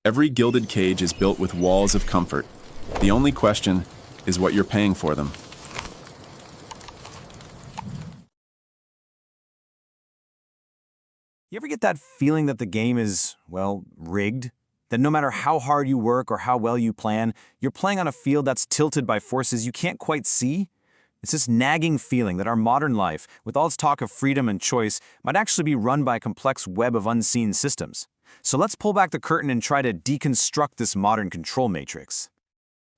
Every gilded cage is built with walls of comfort. The only question is what you're paying for them. You ever get that feeling that the game is, well, rigged? That no matter how hard you work or how well you plan, you're playing on a field that's tilted by forces you can't quite see? It's this nagging feeling that our modern life, with all its talk of freedom and choice, might actually be run by a complex web of unseen systems. So let's pull back the curtain and try to deconstruct this modern control matrix.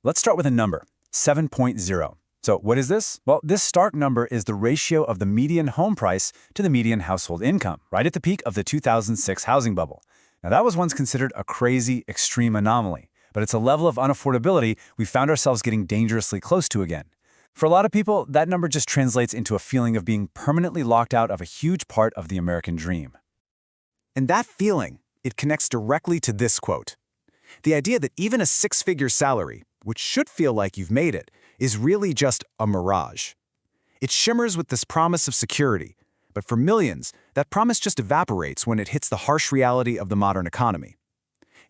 Let's start with a number, 7.0. So what is this? Well, this stark number is the ratio of the median home price to the median household income, right at the peak of the 2006 housing bubble. Now that was once considered a crazy, extreme anomaly, but it's a level of unaffordability we found ourselves getting dangerously close to again. For a lot of people, that number just translates into a feeling of being permanently locked out of a huge part of the American dream. And that feeling, it connects directly to this quote. The idea that even a six-figure salary, which should feel like you've made it, is really just a mirage. It shimmers with this promise of security, but for millions, that promise just evaporates when it hits the harsh reality of the modern economy.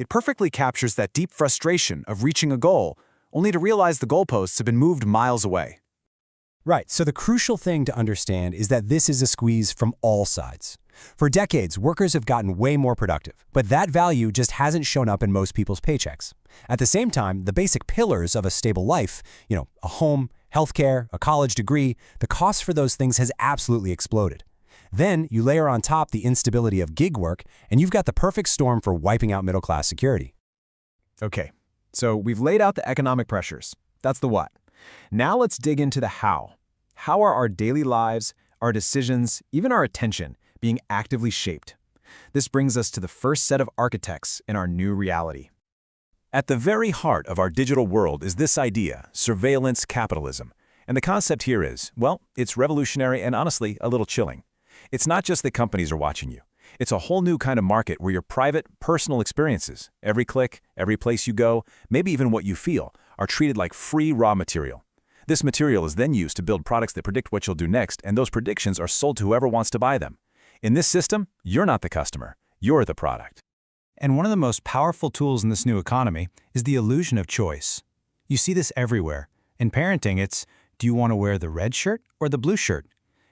It perfectly captures that deep frustration of reaching a goal, only to realize the goalposts have been moved miles away. Right, so the crucial thing to understand is that this is a squeeze from all sides. For decades, workers have gotten way more productive, but that value just hasn't shown up in most people's paychecks. At the same time, the basic pillars of a stable life, a home, healthcare, a college degree, the cost for those things has absolutely exploded. Then you layer on top the instability of gig work, and you've got the perfect storm for wiping out middle-class security. Okay, so we've laid out the economic pressures. That's the what. Now let's dig into the how. How are our daily lives, our decisions, even our attention being actively shaped? This brings us to the first set of architects in our new reality. At the very heart of our digital world is this idea, surveillance capitalism. And the concept here is, well, it's revolutionary and honestly a little chilling. It's not just that companies are watching you. It's a whole new kind of market where your private, personal experiences, every click, every place you go, maybe even what you feel, are treated like free raw material. This material is then used to build products that predict what you'll do next, and those predictions are sold to whoever wants to buy them. In this system, you're not the customer, you're the product. And one of the most powerful tools in this new economy is the illusion of choice. You see this everywhere. In parenting, it's, do you want to wear the red shirt or the blue shirt?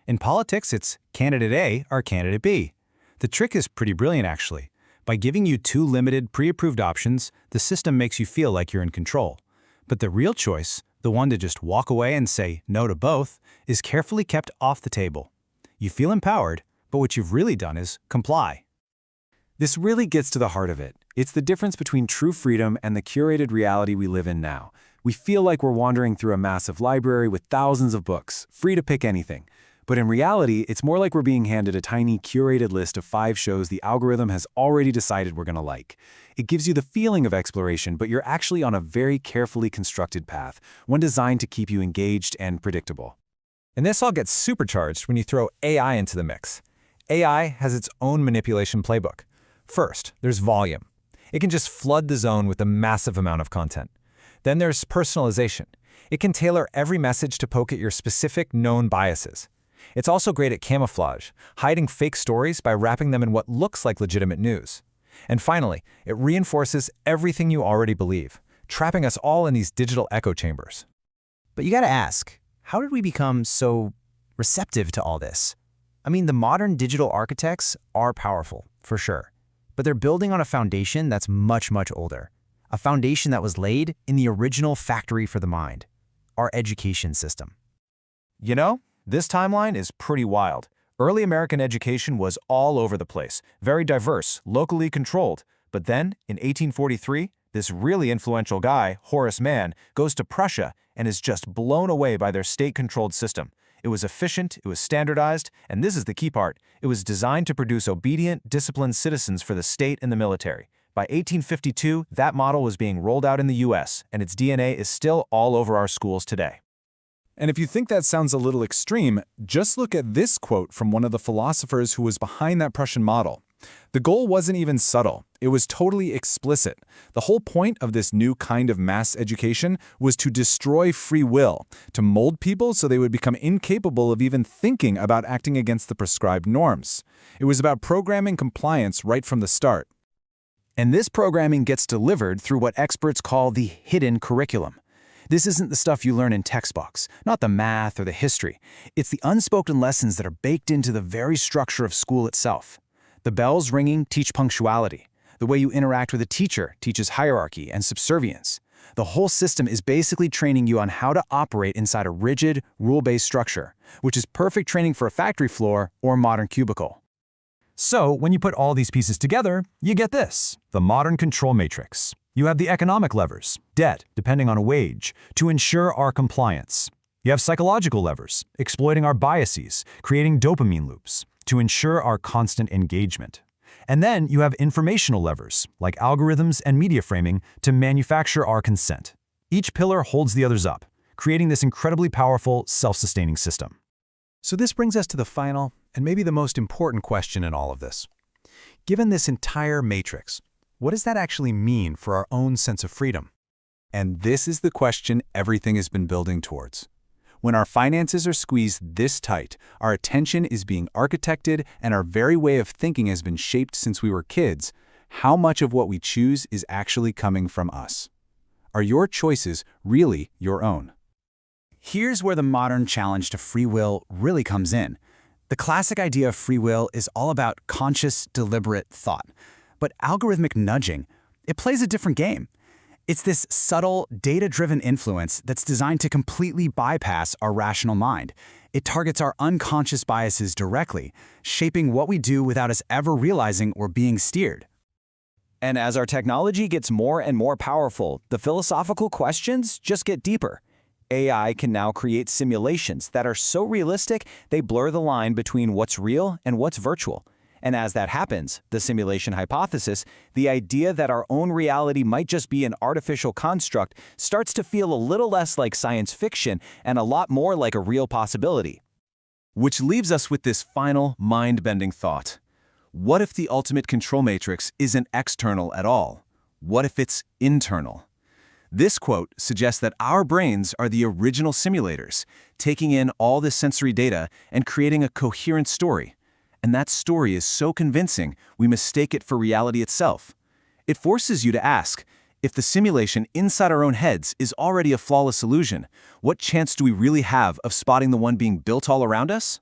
In politics, it's candidate A or candidate B. The trick is pretty brilliant, actually. By giving you two limited, pre-approved options, the system makes you feel like you're in control. But the real choice, the one to just walk away and say no to both, is carefully kept off the table. You feel empowered, but what you've really done is comply. This really gets to the heart of it. It's the difference between true freedom and the curated reality we live in now. We feel like we're wandering through a massive library with thousands of books, free to pick anything. But in reality, it's more like we're being handed a tiny curated list of 5 shows the algorithm has already decided we're going to like. It gives you the feeling of exploration, but you're actually on a very carefully constructed path, one designed to keep you engaged and predictable. And this all gets supercharged when you throw AI into the mix. AI has its own manipulation playbook. First, there's volume. It can just flood the zone with a massive amount of content. Then there's personalization. It can tailor every message to poke at your specific known biases. It's also great at camouflage, hiding fake stories by wrapping them in what looks like legitimate news. And finally, it reinforces everything you already believe, trapping us all in these digital echo chambers. But you gotta ask, how did we become so receptive to all this? I mean, the modern digital architects are powerful, for sure, but they're building on a foundation that's much, much older. A foundation that was laid in the original factory for the mind, our education system. You know, this timeline is pretty wild. Early American education was all over the place, very diverse, locally controlled. But then, in 1843, this really influential guy, Horace Mann, goes to Prussia and is just blown away by their state-controlled system. It was efficient, it was standardized, and this is the key part. It was designed to produce obedient, disciplined citizens for the state and the military. By 1852, that model was being rolled out in the US, and its DNA is still all over our schools today. And if you think that sounds a little extreme, just look at this quote from one of the philosophers who was behind that Prussian model. The goal wasn't even subtle. It was totally explicit. The whole point of this new kind of mass education was to destroy free will, to mold people so they would become incapable of even thinking about acting against the prescribed norms. It was about programming compliance right from the start. And this programming gets delivered through what experts call the hidden curriculum. This isn't the stuff you learn in textbooks, not the math or the history. It's the unspoken lessons that are baked into the very structure of school itself. The bells ringing teach punctuality. The way you interact with a teacher teaches hierarchy and subservience. The whole system is basically training you on how to operate inside a rigid, rule-based structure, which is perfect training for a factory floor or modern cubicle. So, when you put all these pieces together, you get this, the modern control matrix. You have the economic levers, debt, depending on a wage, to ensure our compliance. You have psychological levers, exploiting our biases, creating dopamine loops, to ensure our constant engagement. And then you have informational levers, like algorithms and media framing, to manufacture our consent. Each pillar holds the others up, creating this incredibly powerful, self-sustaining system. So this brings us to the final, and maybe the most important question in all of this. Given this entire matrix, what does that actually mean for our own sense of freedom? And this is the question everything has been building towards. When our finances are squeezed this tight, our attention is being architected, and our very way of thinking has been shaped since we were kids, how much of what we choose is actually coming from us? Are your choices really your own? Here's where the modern challenge to free will really comes in. The classic idea of free will is all about conscious, deliberate thought. But algorithmic nudging, it plays a different game. It's this subtle, data-driven influence that's designed to completely bypass our rational mind. It targets our unconscious biases directly, shaping what we do without us ever realizing we're being steered. And as our technology gets more and more powerful, the philosophical questions just get deeper. AI can now create simulations that are so realistic they blur the line between what's real and what's virtual. And as that happens, the simulation hypothesis, the idea that our own reality might just be an artificial construct, starts to feel a little less like science fiction and a lot more like a real possibility. Which leaves us with this final, mind-bending thought. What if the ultimate control matrix isn't external at all? What if it's internal? This quote suggests that our brains are the original simulators, taking in all this sensory data and creating a coherent story. And that story is so convincing, we mistake it for reality itself. It forces you to ask, if the simulation inside our own heads is already a flawless illusion, what chance do we really have of spotting the one being built all around us?